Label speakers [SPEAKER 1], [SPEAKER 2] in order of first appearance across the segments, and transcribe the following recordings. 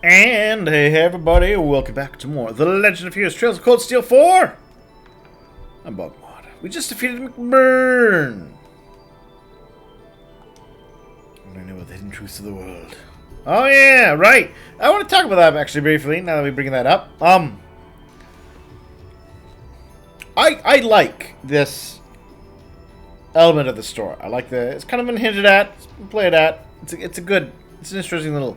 [SPEAKER 1] And hey everybody, welcome back to more The Legend of Heroes Trails of Cold Steel 4! I'm BogMod. We just defeated McBurn! And I know the hidden truths of the world. Oh yeah, right! I want to talk about that actually briefly, now that we bring that up. I like this element of the story. I like it's kind of been hinted at, it's been played at. It's an interesting little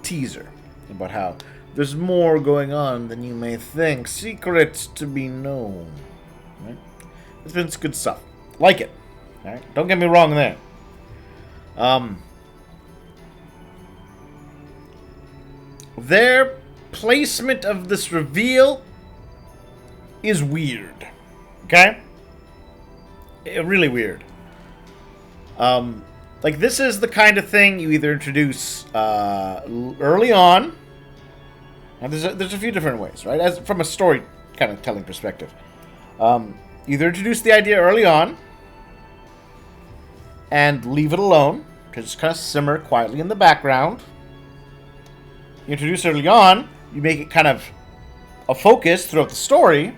[SPEAKER 1] teaser about how there's more going on than you may think. Secrets to be known. Right? It's been good stuff. Like it. Right? Don't get me wrong there. Their placement of this reveal is weird. Okay? Really weird. Like, this is the kind of thing you either introduce early on, and there's a few different ways, right? As from a story kind of telling perspective, either introduce the idea early on and leave it alone, just kind of simmer quietly in the background. You introduce early on, you make it kind of a focus throughout the story,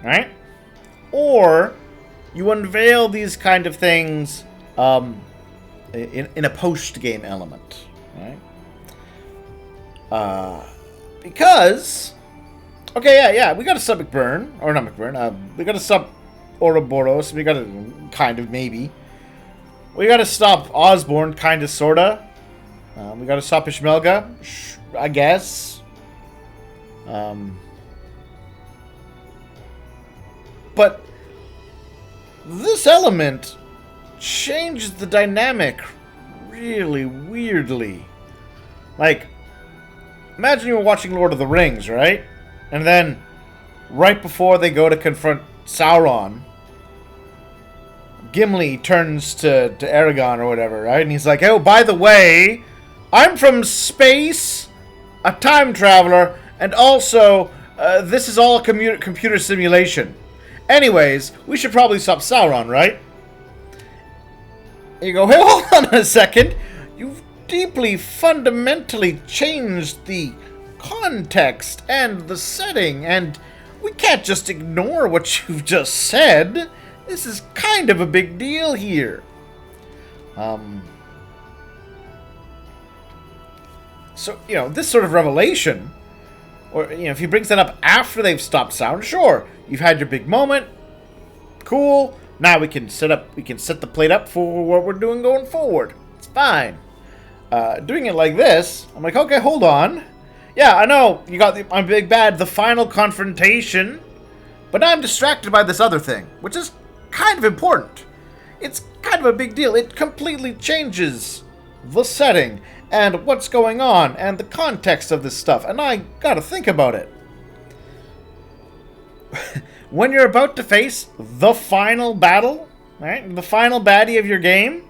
[SPEAKER 1] right? Or you unveil these kind of things in a post-game element, right? Because... Okay, yeah, we got to sub McBurn. Or not McBurn. We got to sub Ouroboros. We got to... Kind of, maybe. We got to stop Osborne, kind of, sort of. We got to stop Ishmelga, I guess. But... this element changes the dynamic really weirdly. Like, imagine you were watching Lord of the Rings, right? And then, right before they go to confront Sauron, Gimli turns to Aragorn or whatever, right? And he's like, oh, by the way, I'm from space, a time traveler, and also, this is all a computer simulation. Anyways, we should probably stop Sauron, right? And you go, hey, hold on a second. You've deeply, fundamentally changed the context and the setting, and we can't just ignore what you've just said. This is kind of a big deal here. So, you know, this sort of revelation... Or, you know, if he brings that up after they've stopped Sauron, sure. You've had your big moment. Cool. Now we can set the plate up for what we're doing going forward. It's fine. Doing it like this, I'm like, okay, hold on. Yeah, I know, you got my big bad, the final confrontation. But now I'm distracted by this other thing, which is kind of important. It's kind of a big deal. It completely changes the setting and what's going on, and the context of this stuff, and I gotta think about it. When you're about to face the final battle, right, the final baddie of your game,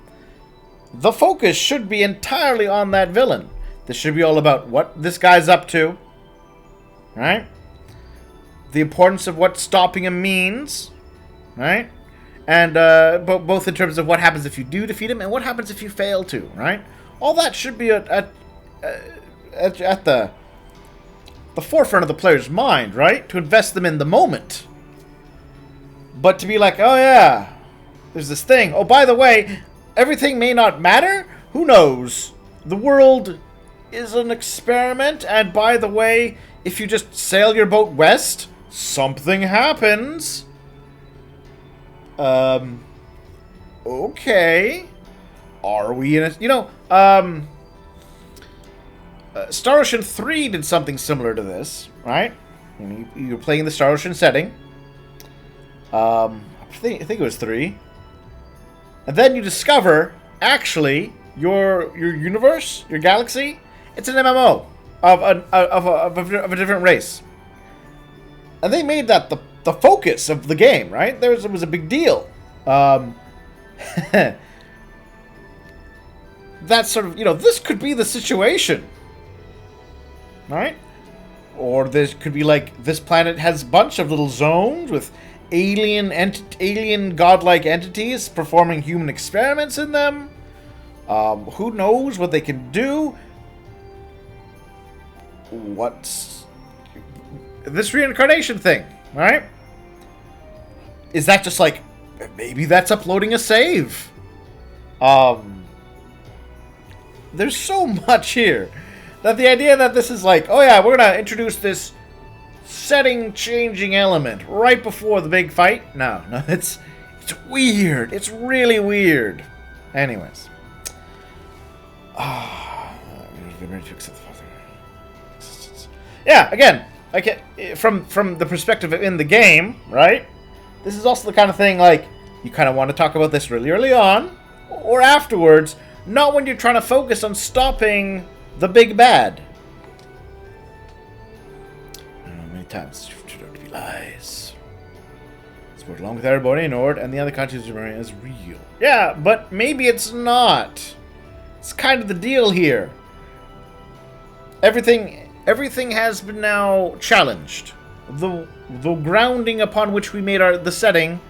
[SPEAKER 1] the focus should be entirely on that villain. This should be all about what this guy's up to, right? The importance of what stopping him means, right? And both in terms of what happens if you do defeat him, and what happens if you fail to, right? All that should be at the forefront of the player's mind, right? To invest them in the moment. But to be like, oh yeah, there's this thing. Oh, by the way, everything may not matter. Who knows? The world is an experiment. And by the way, if you just sail your boat west, something happens. Okay. Are we in a... You know, Star Ocean 3 did something similar to this, right? You're playing the Star Ocean setting. I think it was 3. And then you discover, actually, your universe, your galaxy, it's an MMO of a different race. And they made that the focus of the game, right? It was a big deal. That's sort of, you know, this could be the situation. Right? Or this could be like, this planet has a bunch of little zones with alien godlike entities performing human experiments in them. Who knows what they can do? what's this reincarnation thing, right? Is that just like, maybe that's uploading a save? There's so much here that the idea that this is like, oh yeah, we're gonna introduce this setting changing element right before the big fight. No, it's weird. It's really weird. Anyways. Yeah, again, from the perspective in the game, right? This is also the kind of thing, like, you kind of want to talk about this really early on, or afterwards, not when you're trying to focus on stopping the big bad. Many times it turned out to be lies. Sport along with everybody in Ord and the other countries remain as real. Yeah, but maybe it's not. It's kind of the deal here. Everything has been now challenged. The grounding upon which we made the setting,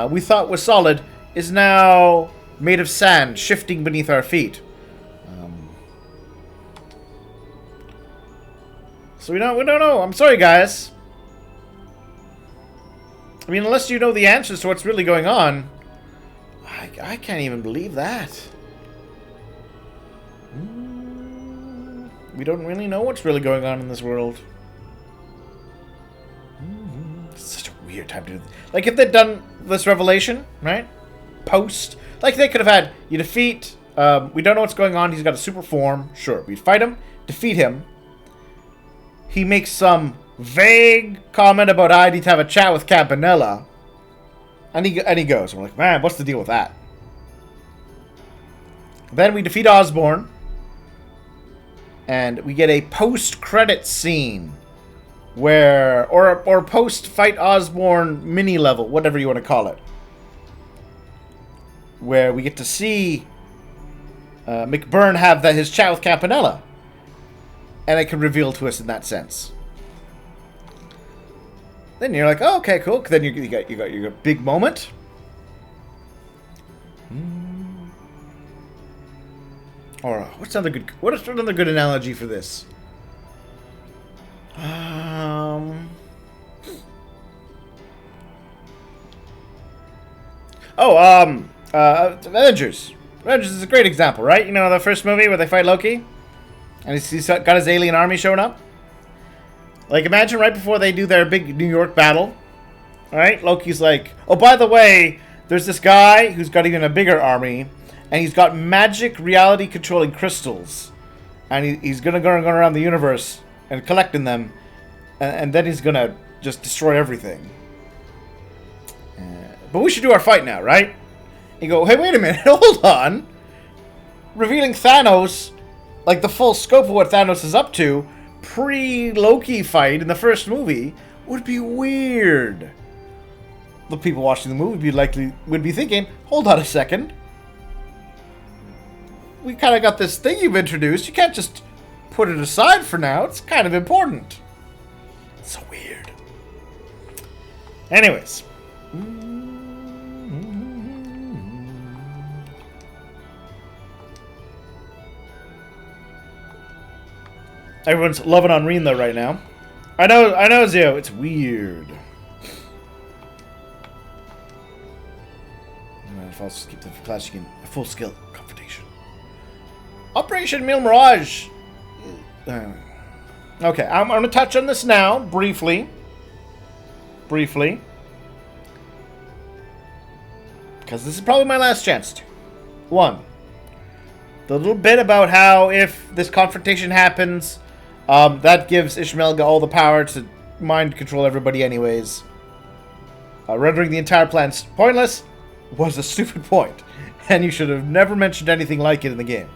[SPEAKER 1] we thought was solid, is now made of sand shifting beneath our feet. So we don't know. I'm sorry, guys. I mean, unless you know the answers to what's really going on, I can't even believe that. We don't really know what's really going on in this world. It's such a weird time to do this. Like, if they'd done this revelation, right? Post. Like, they could have had, you defeat, we don't know what's going on, he's got a super form. Sure, we'd fight him, defeat him. He makes some vague comment about I need to have a chat with Campanella. And he goes. And we're like, man, what's the deal with that? Then we defeat Osborn. And we get a post-credit scene where, or post-fight Osborn mini-level, whatever you want to call it, where we get to see McBurn have his chat with Campanella, and it can reveal to us in that sense. Then you're like, oh, okay, cool. Then you got your big moment. Or what's another good analogy for this? Avengers. Avengers is a great example, right? You know the first movie where they fight Loki? And he's got his alien army showing up? Like, imagine right before they do their big New York battle. Alright? Loki's like, oh, by the way, there's this guy who's got even a bigger army. And he's got magic reality controlling crystals. And he's going to go around the universe and collecting them. And then he's going to just destroy everything. But we should do our fight now, right? You go, hey, wait a minute, hold on. Revealing Thanos, like the full scope of what Thanos is up to, pre-Loki fight in the first movie, would be weird. The people watching the movie would be thinking, hold on a second. We kind of got this thing you've introduced. You can't just put it aside for now. It's kind of important. It's so weird. Anyways. Everyone's loving on Reen though right now. I know, Zio. It's weird. If I'll just keep the class, you can a full skill confrontation. Operation Mil Mirage. Okay, I'm going to touch on this now briefly. Because this is probably my last chance to. One, the little bit about how if this confrontation happens, that gives Ishmaelga all the power to mind control everybody anyways. Rendering the entire plan pointless was a stupid point, and you should have never mentioned anything like it in the game.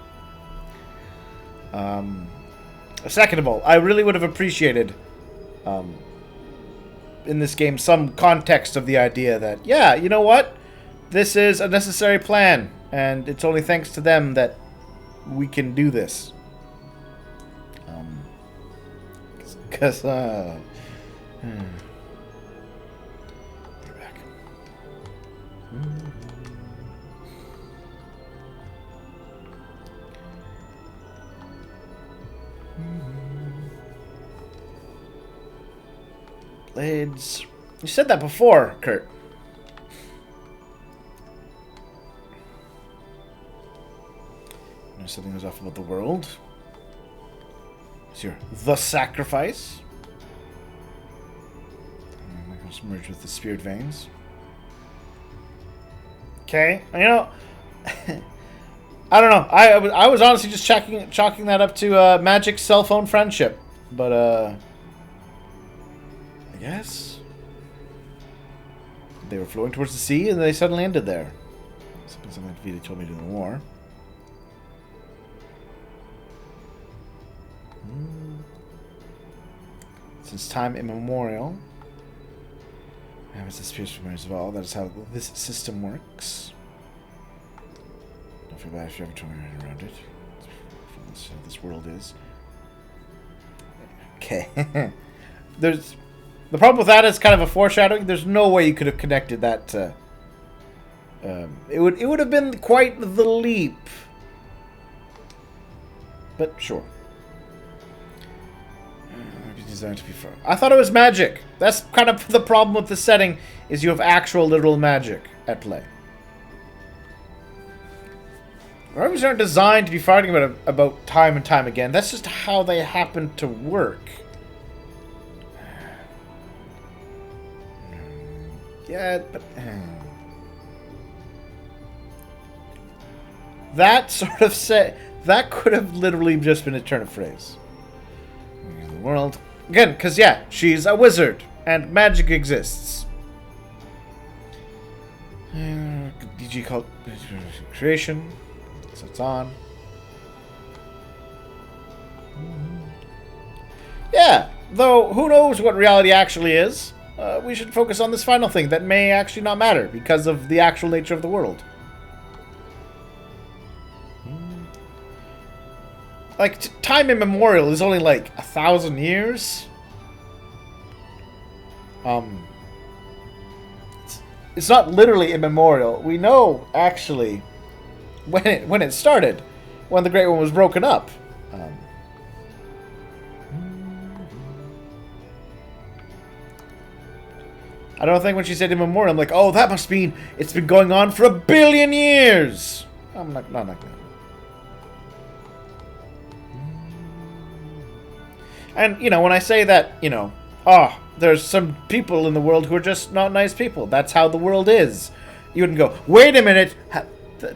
[SPEAKER 1] Second of all, I really would have appreciated in this game some context of the idea that, yeah, you know what? This is a necessary plan, and it's only thanks to them that we can do this. Because, We're back. Blades. You said that before, Kurt. Something was off about the world. Is your the sacrifice? I'm going to merge with the spirit veins. Okay, you know, I don't know. I was honestly just chalking that up to magic cell phone friendship, but I guess they were flowing towards the sea and they suddenly ended there. Something like Vita told me during the war. Since time immemorial, as the spirits memories of all, that is how this system works. Don't feel bad if you ever told me around it. That's how this world is. Okay. There's the problem with that is kind of a foreshadowing. There's no way you could have connected that to. It would have been quite the leap. But sure. Designed to be fun. I thought it was magic. That's kind of the problem with the setting, is you have actual literal magic at play. Armies aren't designed to be fighting about time and time again. That's just how they happen to work. Yeah, but that sort of that could have literally just been a turn of phrase. The world. Again, because, yeah, she's a wizard, and magic exists. DG called creation, so it's on. Yeah, though, who knows what reality actually is? We should focus on this final thing that may actually not matter, because of the actual nature of the world. Like, time immemorial is only like 1,000 years. It's not literally immemorial. We know, actually, when it started, when the Great One was broken up. I don't think when she said immemorial, I'm like, oh, that must mean it's been going on for 1 billion years. I'm not gonna. And, you know, when I say that, you know, there's some people in the world who are just not nice people. That's how the world is. You wouldn't go, wait a minute,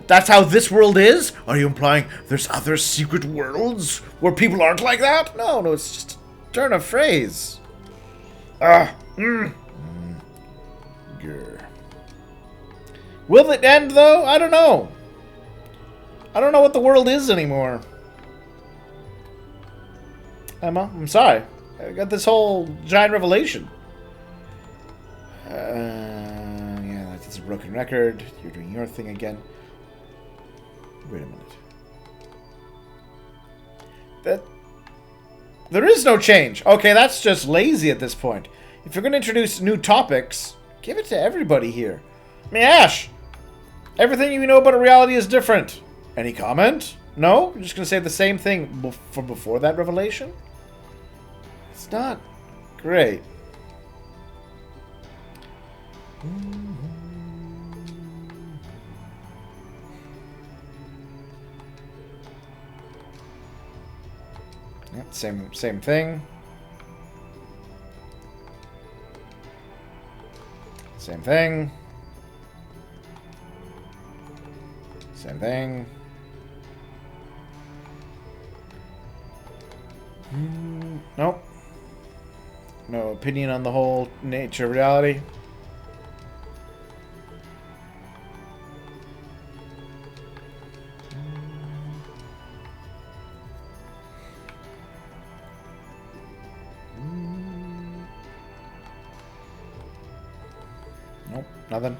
[SPEAKER 1] that's how this world is? Are you implying there's other secret worlds where people aren't like that? No, it's just a turn of phrase. Will it end, though? I don't know. I don't know what the world is anymore. Emma, I'm sorry. I got this whole giant revelation. Yeah, that's a broken record. You're doing your thing again. Wait a minute. There is no change. Okay, that's just lazy at this point. If you're going to introduce new topics, give it to everybody here. I mean, Ash, everything you know about a reality is different. Any comment? No? You're just going to say the same thing from before that revelation? It's not great. Yep, same thing. Same thing. Same thing. Nope. No opinion on the whole nature of reality. Nope, nothing.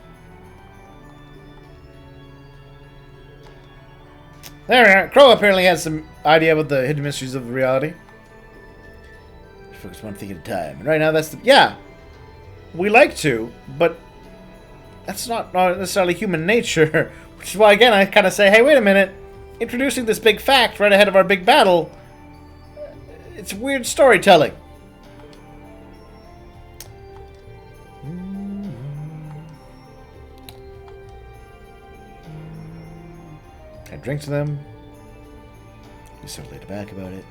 [SPEAKER 1] There we are. Crow apparently has some idea about the hidden mysteries of reality. Focus one thing at a time. And right now, that's the... Yeah. We like to, but that's not necessarily human nature. Which is why, again, I kind of say, hey, wait a minute. Introducing this big fact right ahead of our big battle, it's weird storytelling. drink to them. Be so laid back about it.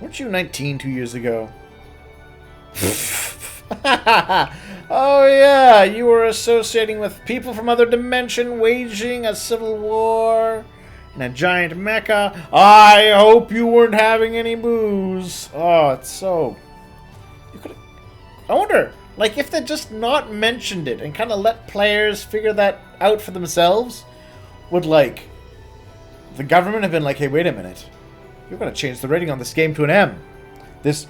[SPEAKER 1] Weren't you 19 2 years ago? Oh yeah, you were associating with people from other dimension, waging a civil war in a giant mecha. I hope you weren't having any booze. Oh, it's so... You could. I wonder, like, if they just not mentioned it and kind of let players figure that out for themselves, would, like, the government have been like, hey, wait a minute. You're going to change the rating on this game to an M. This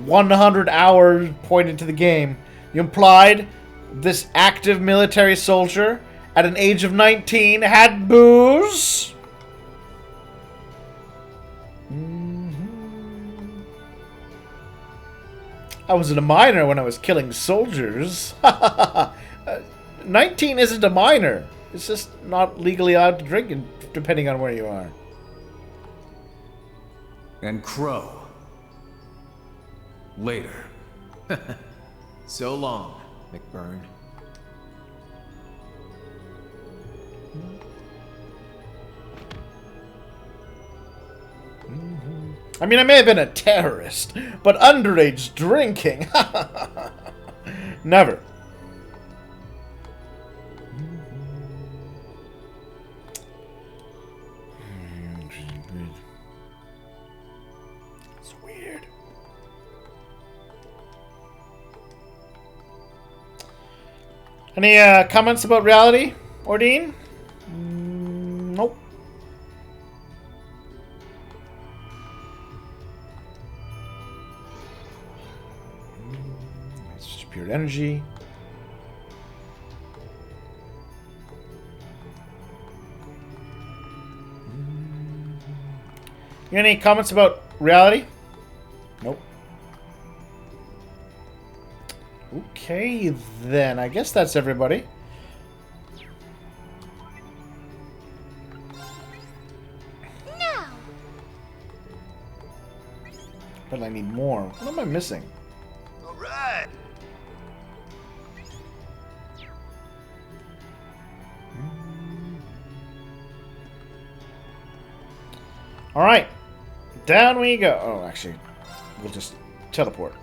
[SPEAKER 1] 100-hour point into the game, you implied this active military soldier at an age of 19 had booze? I wasn't a minor when I was killing soldiers. 19 isn't a minor. It's just not legally allowed to drink, depending on where you are.
[SPEAKER 2] And Crow. Later. So long, McBurn.
[SPEAKER 1] I mean, I may have been a terrorist, but underage drinking? Never. It's weird. Any comments about reality, Ordine? Nope. It's just pure energy. You got any comments about reality? Nope. Okay, then. I guess that's everybody.
[SPEAKER 3] No.
[SPEAKER 1] But I need more. What am I missing?
[SPEAKER 4] All right.
[SPEAKER 1] All right. Down we go. Oh, actually, we'll just teleport.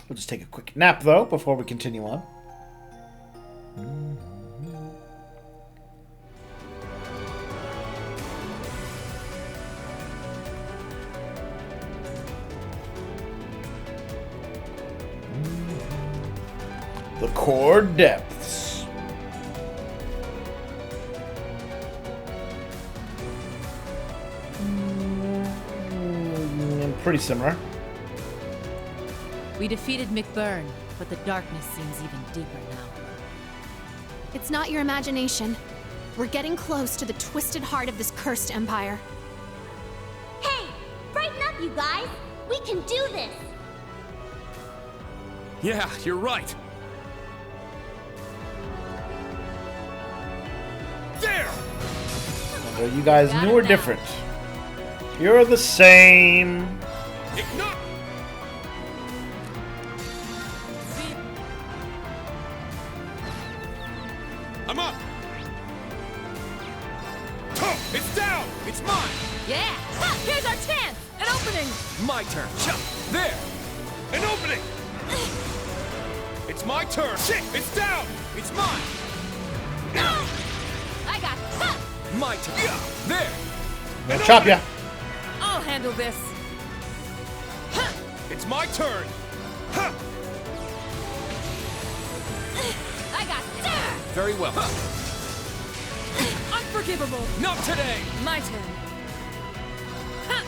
[SPEAKER 1] We'll just take a quick nap, though, before we continue on. The core depths. Pretty similar.
[SPEAKER 5] We defeated McBurn, but the darkness seems even deeper now.
[SPEAKER 3] It's not your imagination. We're getting close to the twisted heart of this cursed empire.
[SPEAKER 6] Hey! Brighten up, you guys! We can do this!
[SPEAKER 7] Yeah, you're right. There!
[SPEAKER 1] Whether you guys new or different, you're the same.
[SPEAKER 7] Ignore! I'm up! It's down! It's mine!
[SPEAKER 5] Yeah! Ha! Here's our chance! An opening!
[SPEAKER 7] My turn. Chop! There! An opening! It's my turn! Shit! It's down! It's mine!
[SPEAKER 5] I got ha!
[SPEAKER 7] My turn! Yeah. There!
[SPEAKER 1] I'm gonna chop ya.
[SPEAKER 5] I'll handle this. Ha!
[SPEAKER 7] It's my turn! Ha!
[SPEAKER 5] I got there!
[SPEAKER 7] Very well.
[SPEAKER 5] Unforgivable!
[SPEAKER 7] Not today!
[SPEAKER 5] My turn. Ha!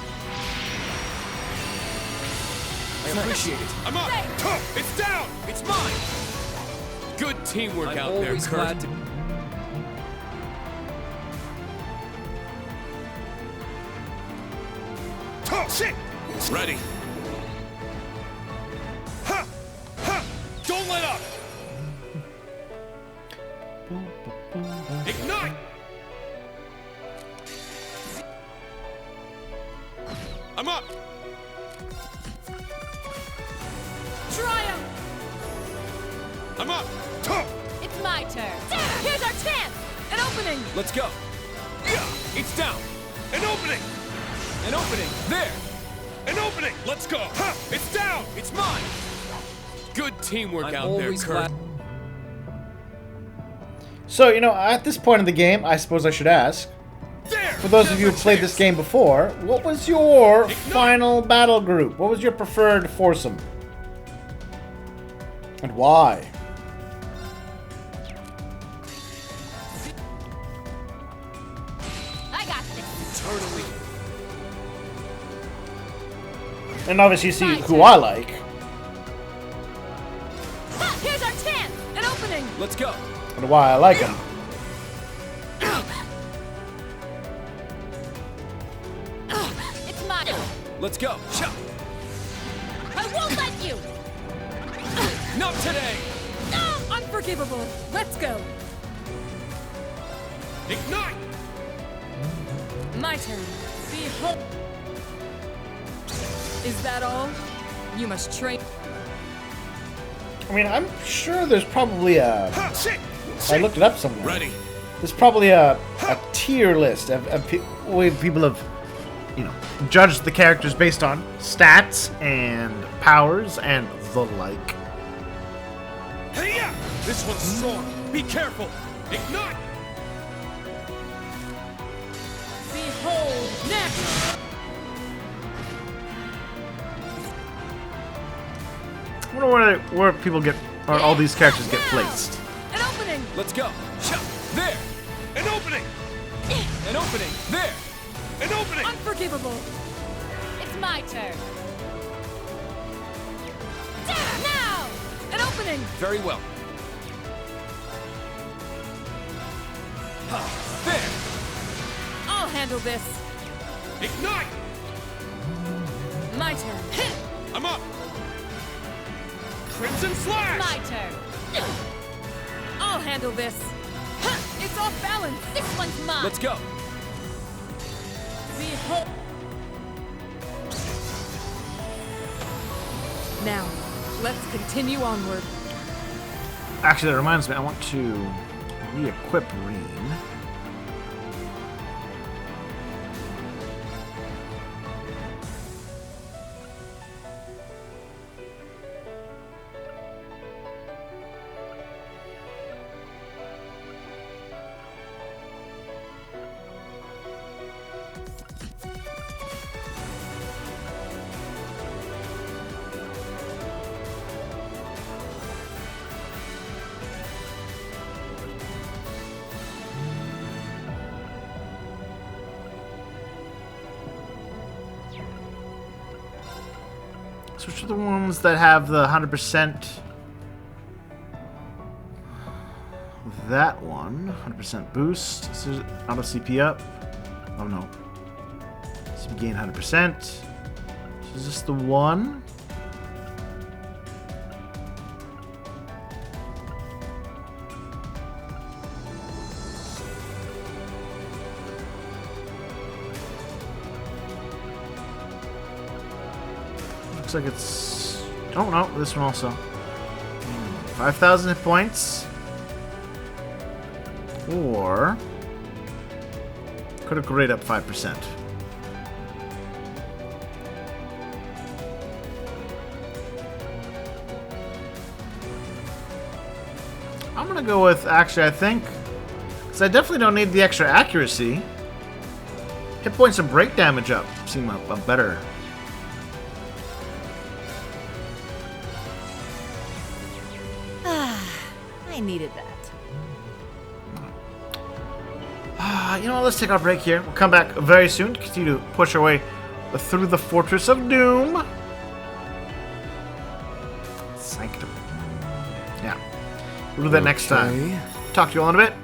[SPEAKER 7] I appreciate it. I'm up! It's down! It's mine! Good teamwork out there, Kurt. Shit! Ready. I'm up.
[SPEAKER 5] It's my turn. Here's our chance! An opening!
[SPEAKER 7] Let's go. Yeah, it's down. An opening. An opening. There. An opening. Let's go. Ha! It's down. It's mine. Good teamwork out there, Kurt.
[SPEAKER 1] So, you know, at this point in the game, I suppose I should ask,
[SPEAKER 7] There.
[SPEAKER 1] for those of you who played this game before, what was your final battle group? What was your preferred foursome? And why?
[SPEAKER 6] I got this.
[SPEAKER 7] Totally.
[SPEAKER 1] And obviously you see who I like.
[SPEAKER 5] Ha! Here's our chance! An opening!
[SPEAKER 7] Let's go.
[SPEAKER 1] And why I like them.
[SPEAKER 6] It's mine.
[SPEAKER 7] Let's go. Shot.
[SPEAKER 6] I won't let you.
[SPEAKER 7] Not today.
[SPEAKER 5] Unforgivable! Let's go!
[SPEAKER 7] Ignite.
[SPEAKER 5] My turn. Behold! Is that all? You must train.
[SPEAKER 1] I mean, I'm sure there's probably a...
[SPEAKER 7] Ha! Shit.
[SPEAKER 1] I looked it up somewhere.
[SPEAKER 7] Ready.
[SPEAKER 1] There's probably a tier list of way people have, you know, judged the characters based on stats and powers and the like.
[SPEAKER 7] Hey, yeah. This one's strong. Be careful. Ignite.
[SPEAKER 5] Behold! Next!
[SPEAKER 1] I wonder where people get, or all these characters get placed.
[SPEAKER 5] An opening!
[SPEAKER 7] Let's go. Shot. There. An opening. An opening. There. An opening.
[SPEAKER 5] Unforgivable!
[SPEAKER 6] It's my turn.
[SPEAKER 5] Now! An opening!
[SPEAKER 7] Very well. Ha. There.
[SPEAKER 5] I'll handle this.
[SPEAKER 7] Ignite.
[SPEAKER 5] My turn.
[SPEAKER 7] I'm up. Crimson Slash.
[SPEAKER 6] My turn.
[SPEAKER 5] I'll handle this. It's off balance.
[SPEAKER 6] This one's mine.
[SPEAKER 7] Let's go.
[SPEAKER 5] Behold! Now, let's continue onward.
[SPEAKER 1] Actually, that reminds me, I want to re-equip Rain. So which are the ones that have the 100%? That one, 100% boost. So auto CP up. Oh no. CP gain 100%. So is this the one? Looks like it's... Oh no, this one also. 5,000 hit points. Or... critical rate up 5%. I'm gonna go with, actually, I think... because I definitely don't need the extra accuracy. Hit points and break damage up seem a better...
[SPEAKER 5] I needed that.
[SPEAKER 1] You know what, let's take our break here. We'll come back very soon to continue to push our way through the Fortress of Doom. Sanctum. Yeah. We'll do that next time. Talk to you all in a bit.